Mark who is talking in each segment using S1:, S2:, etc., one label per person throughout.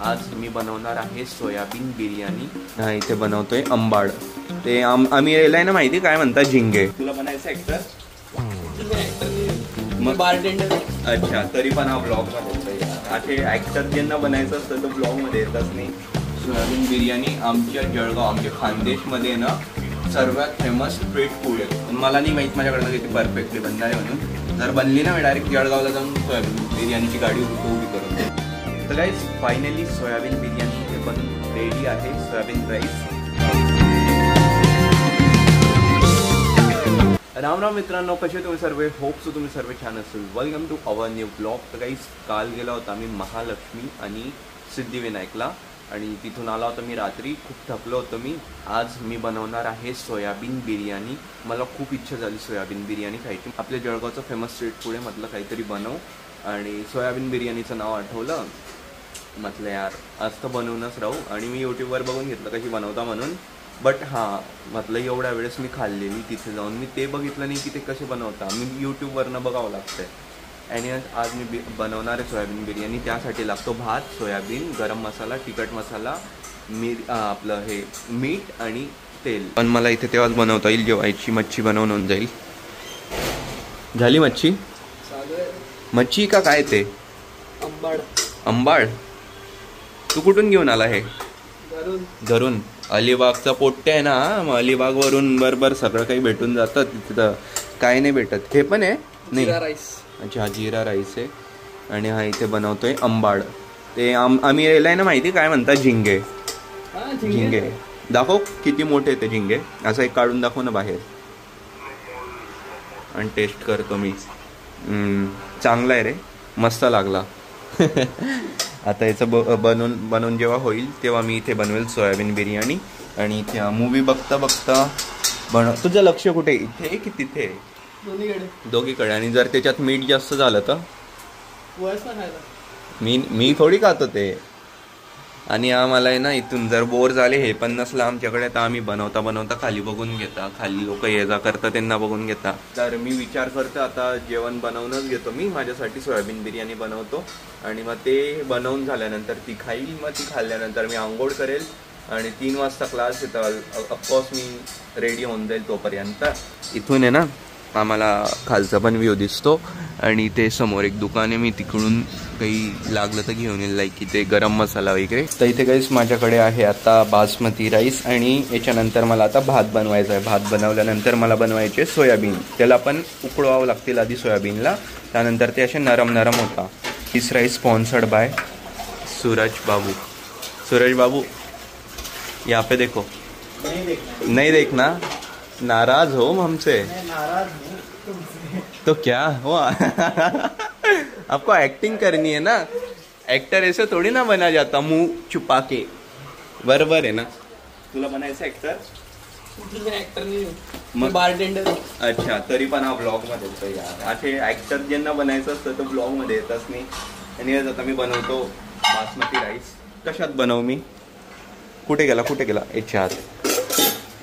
S1: आज मी बनवणार आहे सोयाबीन बिर्याणी. हा इथे बनवतोय अंबाड. ते आम्ही यायलाय ना माहिती काय म्हणतात झिंगे. तुला बनायचं ऍक्टर मग बारटेंडर. अच्छा तरी पण हा ब्लॉग मध्ये असे ऍक्टर ज्यांना बनायचं असतं तर ब्लॉग मध्ये येतच नाही. सोयाबीन बिर्याणी आमच्या जळगाव आमच्या खानदेशमध्ये ना सर्वात फेमस स्ट्रीट फूड आहे. पण मला नाही माहीत माझ्याकडनं किती परफेक्टली बनणार आहे म्हणून. जर बनली ना मी डायरेक्ट जळगावला जाऊन सोयाबीन बिर्याणीची गाडी उभी करून. तर गाईस फायनली सोयाबीन बिर्याणी हे बनून रेडी आहे. Soybean rice. राम राम मित्रांनो, कसे तुम्ही सर्व. होप सो तुम्ही सर्व छान असेल. Welcome to our new blog. तर गाईस काल गेला होता आम्ही महालक्ष्मी आणि सिद्धिविनायकला आणि तिथून आला होता मी रात्री. खूप थकलो होतो मी. आज मी बनवणार आहे सोयाबीन बिर्याणी. मला खूप इच्छा झाली सोयाबीन बिर्याणी खायची. आपल्या जळगावचं फेमस स्ट्रीट फूड आहे. म्हटलं काहीतरी बनव आणि सोयाबीन बिर्याणीचं नाव आठवलं. म्हटलं यार आज तर बनवूनच राहू. आणि मी यूट्यूबवर बघून घेतलं कशी बनवता म्हणून. बट हां म्हटलं एवढ्या वेळेस मी खाल्लेली तिथे जाऊन मी ते बघितलं नाही की ते कसे बनवता. मी यूट्यूबवरनं बघावं लागतं. आणि आज मी बनवणार आहे सोयाबीन बिर्याणी. त्यासाठी लागतो भात, सोयाबीन, गरम मसाला, तिखट मसाला, आपलं हे मीठ आणि तेल. पण मला इथे तेव्हाच बनवता येईल जेव्हा याची मच्छी बनवून होऊन जाईल. झाली मच्छी. मच्छी का काय ते अंबाड. तू कुठून घेऊन आला हे. घरून. अलिबागचा पोट्टे आहे ना. मग अलिबाग वरून बरोबर सगळं काही भेटून जातं. तिथं काय नाही भेटत. हे पण आहे नाही. अच्छा जिरा राईस आहे. आणि हा इथे बनवतोय अंबाड. ते आम्ही यायलाय ना माहिती काय म्हणतात झिंगे. झिंगे दाखव किती मोठे ते झिंगे. असं एक काढून दाखव ना बाहेर आणि टेस्ट करतो मी. चांगला आहे रे, मस्त लागला. आता याचं बनवून जेव्हा होईल तेव्हा मी इथे बनवेल सोयाबीन बिर्याणी. आणि इथे मूवी बघता बघता तुझं लक्ष कुठे, इथे की तिथे. दोघीकडे. आणि जर त्याच्यात मीठ जास्त झालं तर मी थोडी खातो ते. आणि आम्हाला आहे ना इथून जर बोर झाले हे पण नसलं आमच्याकडे तर आम्ही बनवता खाली बघून घेता. खाली लोक ये जा करतात त्यांना बघून घेता. तर मी विचार करतो आता जेवण बनवूनच घेतो. मी माझ्यासाठी सोयाबीन बिर्याणी बनवतो आणि मग ते बनवून झाल्यानंतर ती खाईल. मग ती खाल्ल्यानंतर मी आंघोळ करेल आणि 3 वाजता क्लास येतं. ऑफकोर्स मी रेडी होऊन जाईल तोपर्यंत. इथून आहे ना आम्हाला खालचा पण व्ह्यू दिसतो. आणि ते समोर एक दुकान आहे. मी तिकडून काही लागलं तर घेऊन येईल लाईक इथे गरम मसाला वगैरे. तर इथे काहीच माझ्याकडे आहे आता बासमती राईस. आणि याच्यानंतर मला आता भात बनवायचा आहे. भात बनवल्यानंतर मला बनवायचे सोयाबीन. त्याला पण उकळवावं लागतील आधी सोयाबीनला. त्यानंतर ते असे नरम होता. दिस राईस स्पॉन्सर्ड बाय सूरज बाबू. यहाँ पे देखो. नहीं देखना. नाराज हो हमसे. तो क्या हो. आपको एक्टिंग करनी है ना. एक्टर ऐसे थोड़ी ना बना जाता मुंह छुपा के. बरोबर आहे ना. तुला बनायचं एक्टर. एक्टर नाही बारटेंडर. अच्छा तरी पण हा ब्लॉग मध्ये येतो यार. असे ऍक्टर ज्यांना बनायचं असतं तर ब्लॉग मध्ये येतच नाही. आणि आता मी बनवतो बासमती राईस. कशात बनवू मी. कुठे गेला याच्यात.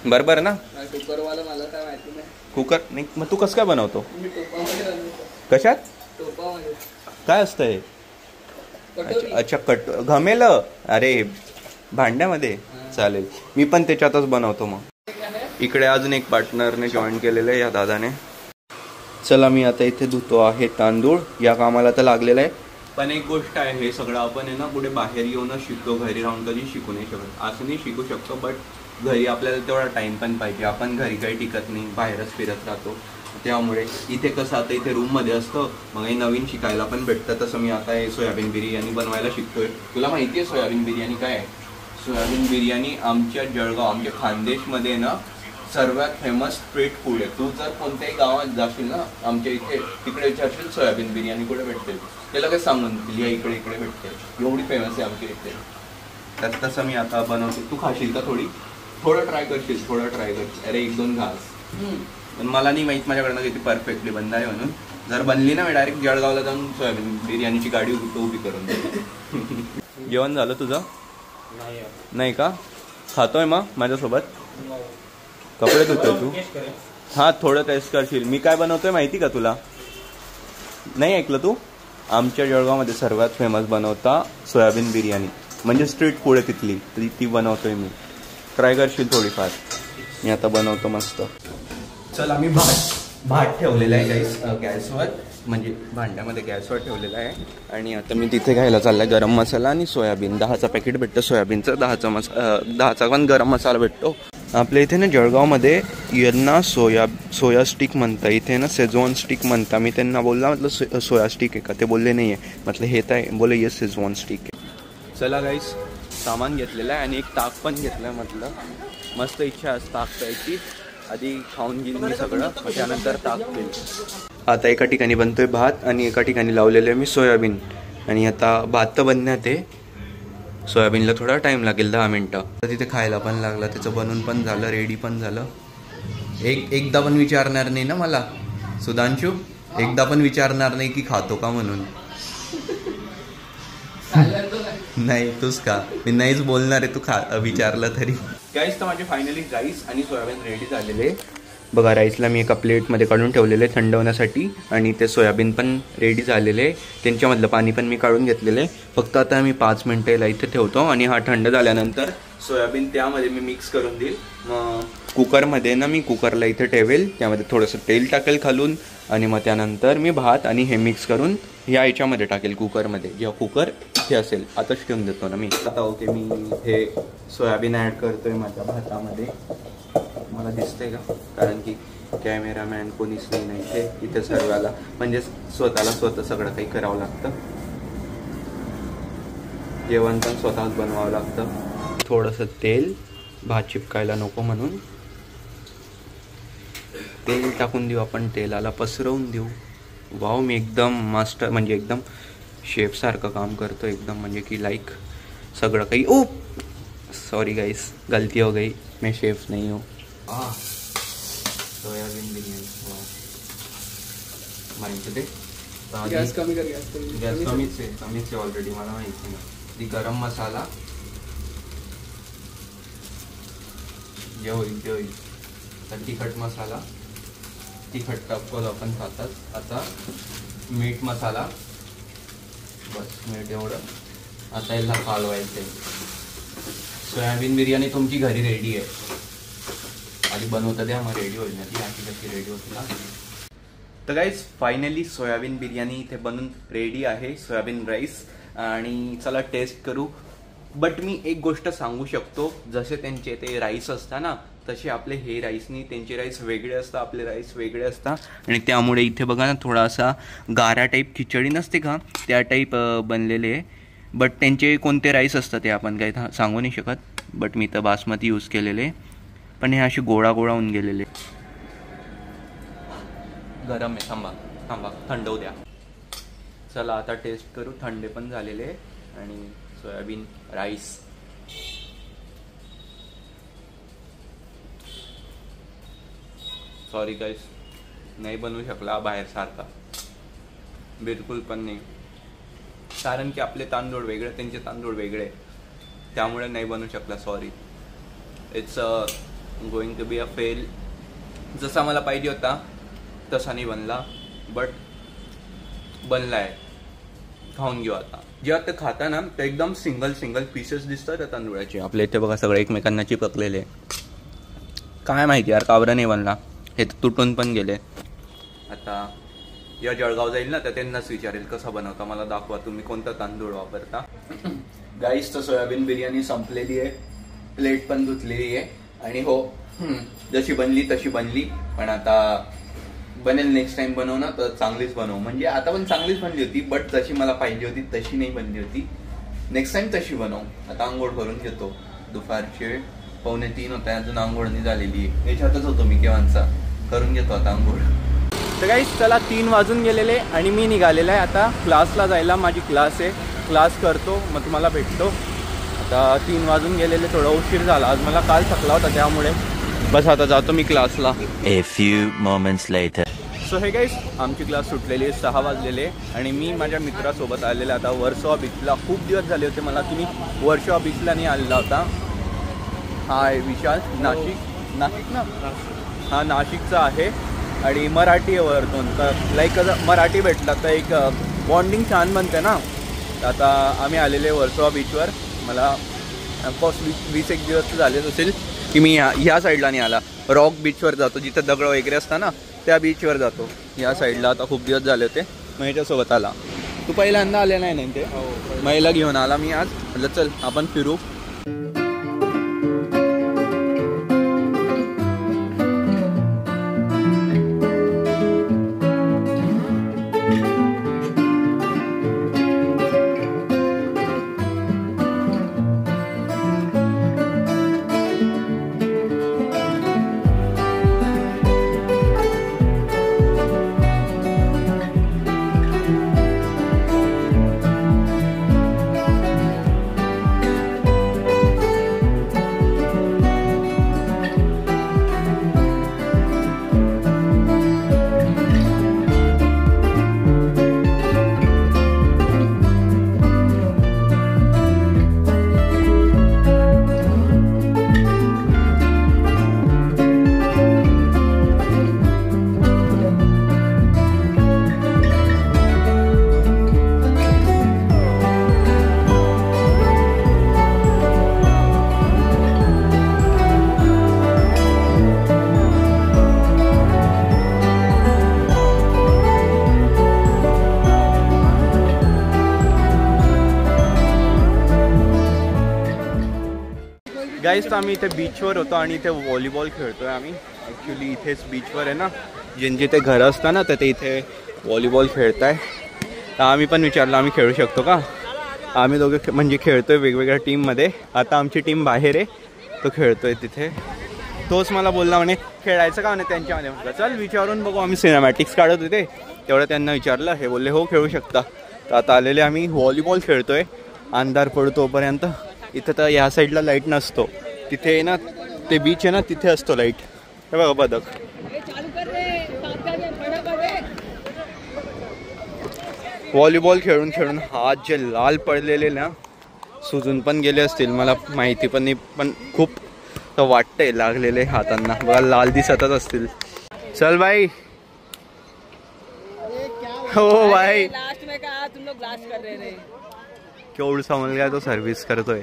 S1: बरोबर ना. कुकरवाला मला काय माहिती नाही. कुकर नाही मग तू कसं काय बनवतो. कशात काय असतंय. अच्छा घमेल. अरे भांड्यामध्ये चालेल. मी पण त्याच्यातच बनवतो. मग इकडे अजून एक पार्टनरने जॉईन केलेलं आहे या दादाने. चला मी आता इथे धुतो आहे तांदूळ. या कामाला तर लागलेलं आहे. पण एक गोष्ट आहे हे सगळं आपण आहे ना कुठे बाहेर येऊनच शिकतो. घरी राहून कधी शिकू नाही शकत. असं नाही शिकू शकतो बट घरी आपल्याला तेवढा टाइम पण पाहिजे. आपण घरी काही टिकत नाही, बाहेरच फिरत राहतो. त्यामुळे इथे कसं आता इथे रूममध्ये असतं मग हे नवीन शिकायला पण भेटतं. तसं मी आता हे सोयाबीन बिर्याणी बनवायला शिकतोय. तुला माहिती आहे सोयाबीन बिर्याणी काय आहे. सोयाबीन बिर्याणी आमच्या जळगाव आमच्या खानदेशमध्ये ना सर्वात फेमस स्ट्रीट फूड आहे. तू जर कोणत्याही गावात जाशील ना आमच्या इथे तिकडे विचारशील सोयाबीन बिर्याणी कुठे भेटते त्याला काय सांगून या इकडे भेटते. एवढी फेमस आहे आमच्या इथे. तर तसं मी आता बनवतो. तू खाशील का थोडं ट्राय करशील. अरे 1-2 घास. पण मला नाही माहीत माझ्याकडनं किती परफेक्टली बनणार आहे म्हणून. जर बनली ना मी डायरेक्ट जळगावला जाऊन सोयाबीन बिर्याणीची गाडी उभी करून देईल. जेवण झालं तुझं. नाही का. खातोय मग माझ्यासोबत. कपडे धुतोय तू. हां थोडं टेस्ट करशील. मी काय बनवतोय माहिती का तुला. नाही ऐकलं तू. आमच्या जळगावमध्ये सर्वात फेमस बनवता सोयाबीन बिर्याणी. म्हणजे स्ट्रीट फूड आहे तिथली, ती बनवतोय मी. ट्राय करशील थोडीफार? मी आता बनवतो मस्त. चल आम्ही भात ठेवलेला आहे गाईस गॅसवर, म्हणजे भांड्यामध्ये गॅसवर ठेवलेला आहे. आणि आता मी तिथे घ्यायला चालला आहे गरम मसाला आणि सोयाबीन. 10चा पॅकेट भेटतं सोयाबीनचं, 10चा पण गरम मसाला भेटतो. आपल्या इथे ना जळगावमध्ये यांना सोया स्टिक म्हणता, इथे ना शेजवान स्टिक म्हणता. मी त्यांना बोलला म्हटलं सोया स्टिक आहे का? ते बोलले नाही आहे. म्हटलं हे तर बोले येस शेजवान स्टिक आहे. चला गाईस सामान घेतलेलं आहे आणि एक ताक पण घेतलं आहे. म्हटलं मस्त इच्छा असते ताक प्यायची. आधी खाऊन घेईन मी सगळं, मग त्यानंतर ताक पिईल. आता एका ठिकाणी बनतोय भात आणि एका ठिकाणी लावलेलं आहे मी सोयाबीन. आणि आता भात तर बनण्यात आहे, सोयाबीनला थोडा टाईम लागेल 10 मिनटं. तर तिथे खायला पण लागलं, त्याचं बनवून पण झालं, रेडी पण झालं. एकदा पण विचारणार नाही ना मला सुधांशू, एकदा पण विचारणार नाही की खातो का म्हणून. नाही तूच का, मी नाहीच बोलणार आहे तू विचारलं तरी. गाईस तर माझे फायनली राईस आणि सोयाबीन रेडी झालेले. बघा राईसला मी एका प्लेटमध्ये काढून ठेवलेले थंड होण्यासाठी, आणि ते सोयाबीन पण रेडी झालेले. त्यांच्यामधलं पाणी पण मी काढून घेतलेले. फक्त आता मी 5 मिनटं याला इथे ठेवतो आणि हा थंड झाल्यानंतर सोयाबीन त्यामध्ये मी मिक्स करून देईल. मग कुकरमध्ये ना मी कुकरला इथे ठेवेल, त्यामध्ये थोडंसं तेल टाकेल खालून, आणि मग त्यानंतर मी भात आणि हे मिक्स करून या याच्यामध्ये टाकेल कुकरमध्ये. जेव्हा कुकर हे असेल आताच ठेवून देतो ना मी. आता ओके, मी हे सोयाबीन ॲड करतोय माझ्या भातामध्ये. मला दिसतंय का? कारण की कॅमेरामॅन कोणीच नाही इथे सर्वाला, म्हणजे स्वतः सगळं काही करावं लागतं. जेवण पण स्वतःच बनवावं लागतं. थोडंसं तेल, भात चिपकायला नको म्हणून तेल टाकून देऊ आपण, तेलाला पसरवून देऊ. वाव, मी एकदम मास्टर, म्हणजे एकदम शेफसारखं काम करतो एकदम, म्हणजे की लाईक सगळं काही. ओ सॉरी गाइस, गलती हो गई, मैं शेफ नहीं हूँ. सोयाबीन बिर्याणी माहिती ते गॅस कमी कर, गॅस कमीच आहे ऑलरेडी, मला माहिती ना. ती गरम मसाला जे होईल ते होईल. तर तिखट मसाला, तिखट टाकतो आपण खातात. आता मीठ मसाला, बस मीठ एवढं. आता याला कालवायचं आहे. सोयाबीन बिर्याणी तुमची घरी रेडी आहे. आधी बनवता द्या, मग रेडी होईल ना ती. आधी कशी रेडी होती ना. तर गाईज फायनली सोयाबीन बिर्याणी इथे बनून रेडी आहे, सोयाबीन राईस. आणि चला टेस्ट करू. बट मी एक गोष्ट सांगू शकतो, जसे त्यांचे ते राईस असतात ना, तसे आपले हे राईस नाही. त्यांचे राईस वेगळे असतात, आपले राईस वेगळे असतात. आणि त्यामुळे इथे बघा ना थोडासा गारा टाईप खिचडी नसते का, त्या टाईप बनलेले आहे. बट त्यांचे कोणते राईस असतात ते आपण काही सांगू नाही शकत. बट मी तर बासमती यूज केलेले, पण हे असे गोळा होऊन गेलेले. गरम आहे, थांबा थंड होऊ द्या. चला आता टेस्ट करू. थंडे पण झालेले आणि सोयाबीन राईस. सॉरी गाईस, नाही बनवू शकला बाहेर सारखा, बिलकुल पण नाही. कारण की आपले तांदूळ वेगळे, त्यांचे तांदूळ वेगळे, त्यामुळे नाही बनवू शकला. Sorry, it's going to be a fail. जसा मला पाहिजे होता तसा नाही बनला, बट बनलाय. खाऊन घेऊ आता. जेव्हा ते खाता ना ते एकदम सिंगल पीसेस दिसतात त्या तांदूळाचे. आपल्या इथे बघा सगळे एकमेकांना चिपकलेले. काय माहिती यार का बरं नाही बनला. हे तुटून पण गेले. आता जेव्हा जळगाव जाईल ना तर त्यांनाच विचारेल कसा बनवता, मला दाखवा तुम्ही कोणता तांदूळ वापरता. गाईस तर सोयाबीन बिर्याणी संपलेली आहे, प्लेट पण धुतलेली आहे. आणि हो, जशी बनली तशी बनली. पण आता बनेल नेक्स्ट टाइम बनव ना तर चांगलीच बनव. म्हणजे आता पण चांगलीच बनली होती, बट जशी मला पाहिजे होती तशी नाही बनली होती. नेक्स्ट टाइम तशी बनव. आता आंघोळ करून घेतो. दुपारचे 2:45 होते, अजून आंघोळ नाही झालेली आहे. याच्यातच होतो मी केव्हाचा. करून घेतो आता आंघोळ. तर गाईस चला 3 वाजून गेलेले आणि मी निघालेला आहे आता क्लासला जायला. माझी क्लास आहे, क्लास करतो, मग तुम्हाला भेटतो. आता 3 वाजून गेलेले, थोडा उशीर झाला आज मला. काल थकला होता त्यामुळे. बस आता जातो मी क्लासला.
S2: A few moments later.
S1: So hey guys आमची क्लास सुटलेली आहे, 6 वाजलेले. आणि मी माझ्या मित्रासोबत आलेला आता वर्सोवा बीचला. खूप दिवस झाले होते मला की मी वर्सोवा बीचला नाही आलेला होता. हा आहे विशाल, नाशिक ना, हा नाशिकचा आहे. आणि मराठी आहे वरतून, तर लाईक मराठी भेटला तर एक बॉन्डिंग छान बनते ना. आता आम्ही आलेले वर्सोवा बीचवर. मला ऑफकोर्स 20-21 दिवस झालेच असेल की मी ह्या साईडला नाही आला. रॉक बीचवर जातो जिथं दगड वगैरे असतं ना, त्या बीचवर जातो. ह्या साईडला आता खूप दिवस झाले होते, मग ह्याच्यासोबत आला. तू पहिल्यांदा आले नाही ना ते, महिला घेऊन आला मी आज. म्हटलं चल आपण फिरू. गाईस, तर आम्ही इथे बीचवर होतो आणि इथे व्हॉलीबॉल खेळतोय आम्ही. ॲक्च्युली इथेच बीचवर आहे ना, ज्यांचे ते घरं असतं ना, तर ते इथे व्हॉलीबॉल खेळताय. तर आम्ही पण विचारलं आम्ही खेळू शकतो का. आम्ही दोघे म्हणजे खेळतोय वेगवेगळ्या टीममध्ये. आता आमची टीम बाहेर आहे, तो खेळतोय तिथे. तोच मला बोलला म्हणे खेळायचं का म्हणे त्यांच्यामध्ये. म्हटलं चल विचारून बघू. आम्ही सिनेमॅटिक्स काढत होते तेवढं त्यांना विचारलं, हे बोलले हो खेळू शकता. तर आता आलेले आम्ही व्हॉलीबॉल खेळतोय. अंधार पडतोपर्यंत. इथं तर ह्या साईडला लाईट नसतो, तिथे ना ते बीच आहे ना तिथे असतो लाईट. हे बघा बदक. व्हॉलीबॉल खेळून खेळून हात जे लाल पडलेले ना, सुजून पण गेले असतील, मला माहिती पण नाही, पण खूप वाटतंय लागलेले हातांना. बघा लाल दिसतच असतील. चल भाई. हो भाई, केवढसा मुलगा तो सर्व्हिस करतोय.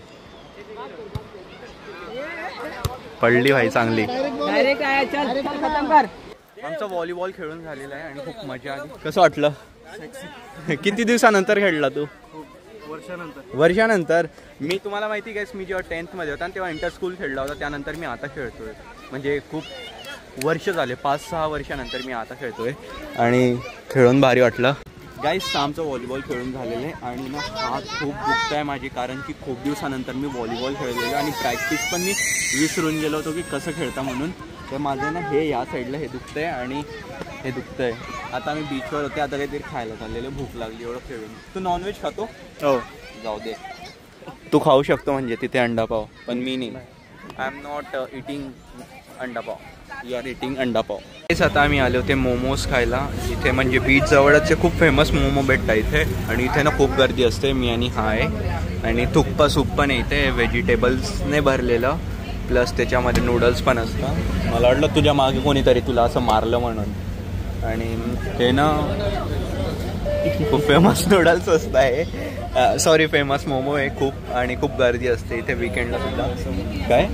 S1: पडली भाई चांगली. आमचा व्हॉलीबॉल खेळून झालेला आहे आणि खूप मजा आली. कसं वाटलं? किती दिवसानंतर खेळला तू? वर्षानंतर. मी तुम्हाला माहिती काय, मी जेव्हा 10th मध्ये होता तेव्हा इंटर स्कूल खेळला होता. त्यानंतर मी आता खेळतोय. म्हणजे खूप वर्ष झाले, 5-6 वर्षानंतर मी आता खेळतोय आणि खेळून भारी वाटलं. गाईस, आमचं व्हॉलीबॉल खेळून झालेलं आहे आणि ना हात खूप दुखत आहे माझी, कारण की खूप दिवसानंतर मी व्हॉलीबॉल खेळलेलो आणि प्रॅक्टिस पण मी विसरून गेलो होतो की कसं खेळता म्हणून. तर माझं ना हे या साईडला हे दुखतं आहे आणि हे दुखतं आहे. आता मी बीचवर होते, आता काहीतरी खायला चाललेलं, भूक लागली एवढं खेळून. तू नॉनव्हेज खातो? हो. जाऊ दे, तू खाऊ शकतो म्हणजे तिथे अंडा पाव, पण मी नाही. आय एम नॉट इटिंग अंडा पाव, यू आर इटिंग अंडा पाव. तेच आता आम्ही आले होते मोमोज खायला. इथे म्हणजे बीच जवळच खूप फेमस मोमो भेटतात इथे आणि इथे ना खूप गर्दी असते. मी आणि हा आहे आणि थुक्पा सूप पण आहे इथे, व्हेजिटेबल्सने भरलेलं, प्लस त्याच्यामध्ये नूडल्स पण असतं. मला वाटलं तुझ्या मागे कोणीतरी तुला असं मारलं म्हणून. आणि हे ना खूप फेमस नूडल्स असत आहे, सॉरी फेमस मोमो आहे खूप, आणि खूप गर्दी असते इथे विकेंडला सुद्धा. काय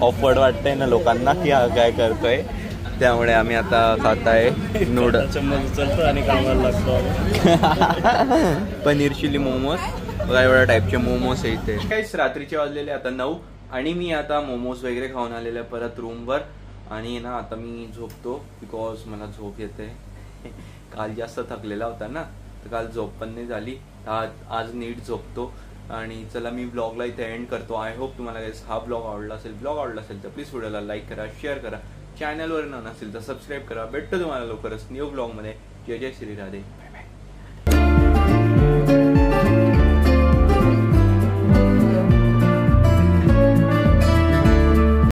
S1: ऑफवर्ड वाटतंय ना लोकांना की हा काय करतोय, त्यामुळे आम्ही आता खात आहे नूडल्स आणि कामाला लागतो. पनीर चिली मोमोज, वेगवेगळ्या टाईपचे मोमोज आहे इथे. काहीच रात्रीचे वाजलेले आता 9 आणि मी आता मोमोज वगैरे खाऊन आलेले परत रूमवर. आणि ना आता मी झोपतो बिकॉज मला झोप येते. काल जास्त थकलेला होता ना, तर काल झोप पण नाही झाली. आज नीट झोपतो. आणि चला मी ब्लॉगला इथे एंड करतो. आय होप तुम्हाला हा ब्लॉग आवडला असेल. ब्लॉग आवडला असेल तर प्लीज व्हिडिओला लाईक करा, शेअर करा, चॅनलवर नसेल तर सबस्क्राईब करा. भेटतो तुम्हाला लवकरच न्यू ब्लॉगमध्ये. जय जय श्री राधे.